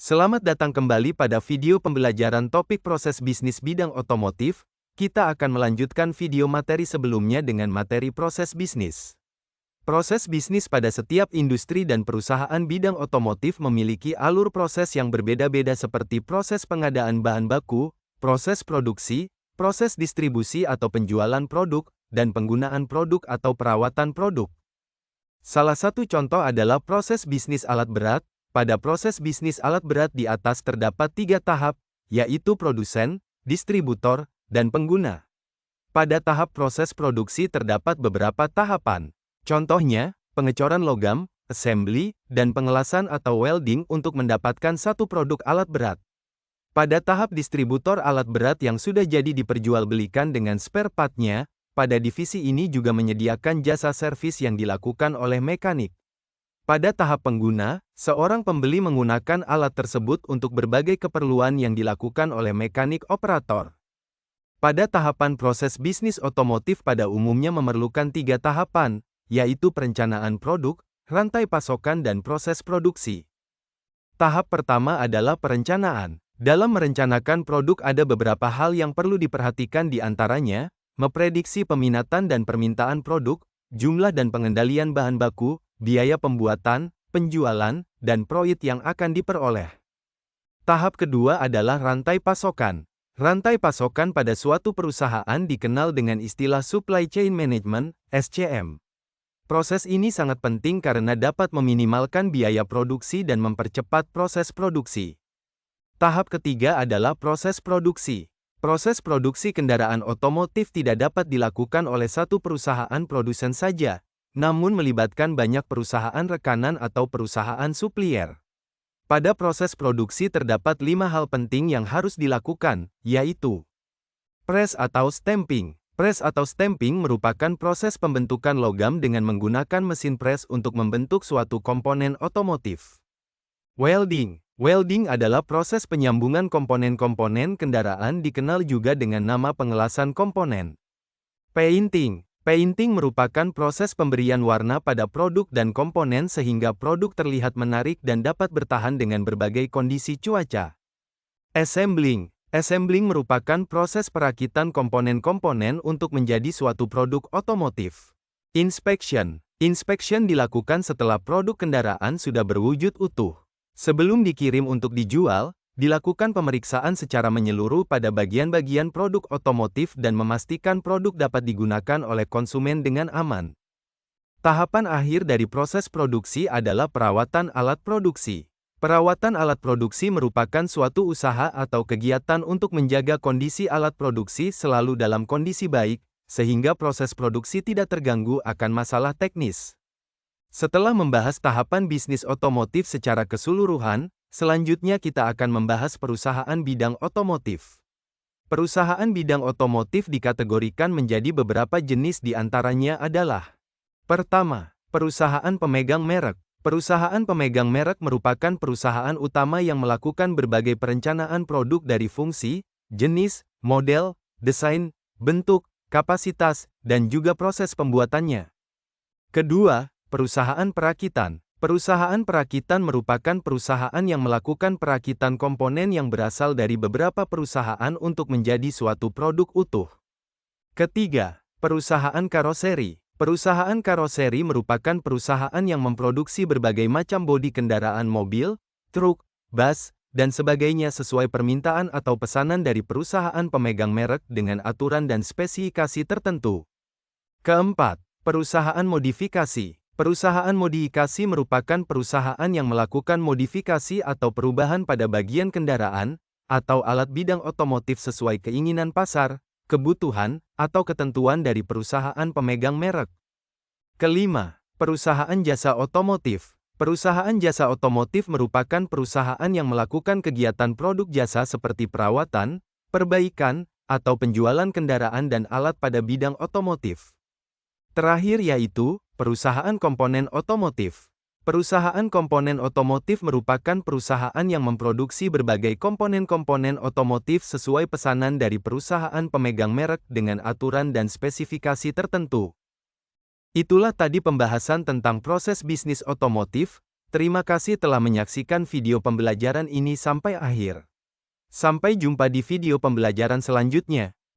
Selamat datang kembali pada video pembelajaran topik proses bisnis bidang otomotif. Kita akan melanjutkan video materi sebelumnya dengan materi proses bisnis. Proses bisnis pada setiap industri dan perusahaan bidang otomotif memiliki alur proses yang berbeda-beda seperti proses pengadaan bahan baku, proses produksi, proses distribusi atau penjualan produk, dan penggunaan produk atau perawatan produk. Salah satu contoh adalah proses bisnis alat berat. Pada proses bisnis alat berat di atas terdapat 3 tahap, yaitu produsen, distributor, dan pengguna. Pada tahap proses produksi terdapat beberapa tahapan. Contohnya, pengecoran logam, assembly, dan pengelasan atau welding untuk mendapatkan satu produk alat berat. Pada tahap distributor alat berat yang sudah jadi diperjualbelikan dengan spare part-nya, pada divisi ini juga menyediakan jasa servis yang dilakukan oleh mekanik. Pada tahap pengguna, seorang pembeli menggunakan alat tersebut untuk berbagai keperluan yang dilakukan oleh mekanik operator. Pada tahapan proses bisnis otomotif pada umumnya memerlukan 3 tahapan, yaitu perencanaan produk, rantai pasokan dan proses produksi. Tahap pertama adalah perencanaan. Dalam merencanakan produk ada beberapa hal yang perlu diperhatikan di antaranya, memprediksi peminatan dan permintaan produk, jumlah dan pengendalian bahan baku, biaya pembuatan, penjualan, dan profit yang akan diperoleh. Tahap kedua adalah rantai pasokan. Rantai pasokan pada suatu perusahaan dikenal dengan istilah Supply Chain Management, SCM. Proses ini sangat penting karena dapat meminimalkan biaya produksi dan mempercepat proses produksi. Tahap ketiga adalah proses produksi. Proses produksi kendaraan otomotif tidak dapat dilakukan oleh satu perusahaan produsen saja, namun melibatkan banyak perusahaan rekanan atau perusahaan supplier. Pada proses produksi terdapat 5 hal penting yang harus dilakukan, yaitu press atau stamping. Press atau stamping merupakan proses pembentukan logam dengan menggunakan mesin press untuk membentuk suatu komponen otomotif. Welding. Welding adalah proses penyambungan komponen-komponen kendaraan dikenal juga dengan nama pengelasan komponen. Painting. Painting merupakan proses pemberian warna pada produk dan komponen sehingga produk terlihat menarik dan dapat bertahan dengan berbagai kondisi cuaca. Assembling. Assembling merupakan proses perakitan komponen-komponen untuk menjadi suatu produk otomotif. Inspection. Inspection dilakukan setelah produk kendaraan sudah berwujud utuh. Sebelum dikirim untuk dijual, dilakukan pemeriksaan secara menyeluruh pada bagian-bagian produk otomotif dan memastikan produk dapat digunakan oleh konsumen dengan aman. Tahapan akhir dari proses produksi adalah perawatan alat produksi. Perawatan alat produksi merupakan suatu usaha atau kegiatan untuk menjaga kondisi alat produksi selalu dalam kondisi baik, sehingga proses produksi tidak terganggu akan masalah teknis. Setelah membahas tahapan bisnis otomotif secara keseluruhan, selanjutnya kita akan membahas perusahaan bidang otomotif. Perusahaan bidang otomotif dikategorikan menjadi beberapa jenis di antaranya adalah: pertama, perusahaan pemegang merek. Perusahaan pemegang merek merupakan perusahaan utama yang melakukan berbagai perencanaan produk dari fungsi, jenis, model, desain, bentuk, kapasitas, dan juga proses pembuatannya. Kedua, perusahaan perakitan. Perusahaan perakitan merupakan perusahaan yang melakukan perakitan komponen yang berasal dari beberapa perusahaan untuk menjadi suatu produk utuh. Ketiga, perusahaan karoseri. Perusahaan karoseri merupakan perusahaan yang memproduksi berbagai macam bodi kendaraan mobil, truk, bus, dan sebagainya sesuai permintaan atau pesanan dari perusahaan pemegang merek dengan aturan dan spesifikasi tertentu. Keempat, perusahaan modifikasi. Perusahaan modifikasi merupakan perusahaan yang melakukan modifikasi atau perubahan pada bagian kendaraan atau alat bidang otomotif sesuai keinginan pasar, kebutuhan, atau ketentuan dari perusahaan pemegang merek. Kelima, perusahaan jasa otomotif. Perusahaan jasa otomotif merupakan perusahaan yang melakukan kegiatan produk jasa seperti perawatan, perbaikan, atau penjualan kendaraan dan alat pada bidang otomotif. Terakhir yaitu perusahaan komponen otomotif. Perusahaan komponen otomotif merupakan perusahaan yang memproduksi berbagai komponen-komponen otomotif sesuai pesanan dari perusahaan pemegang merek dengan aturan dan spesifikasi tertentu. Itulah tadi pembahasan tentang proses bisnis otomotif. Terima kasih telah menyaksikan video pembelajaran ini sampai akhir. Sampai jumpa di video pembelajaran selanjutnya.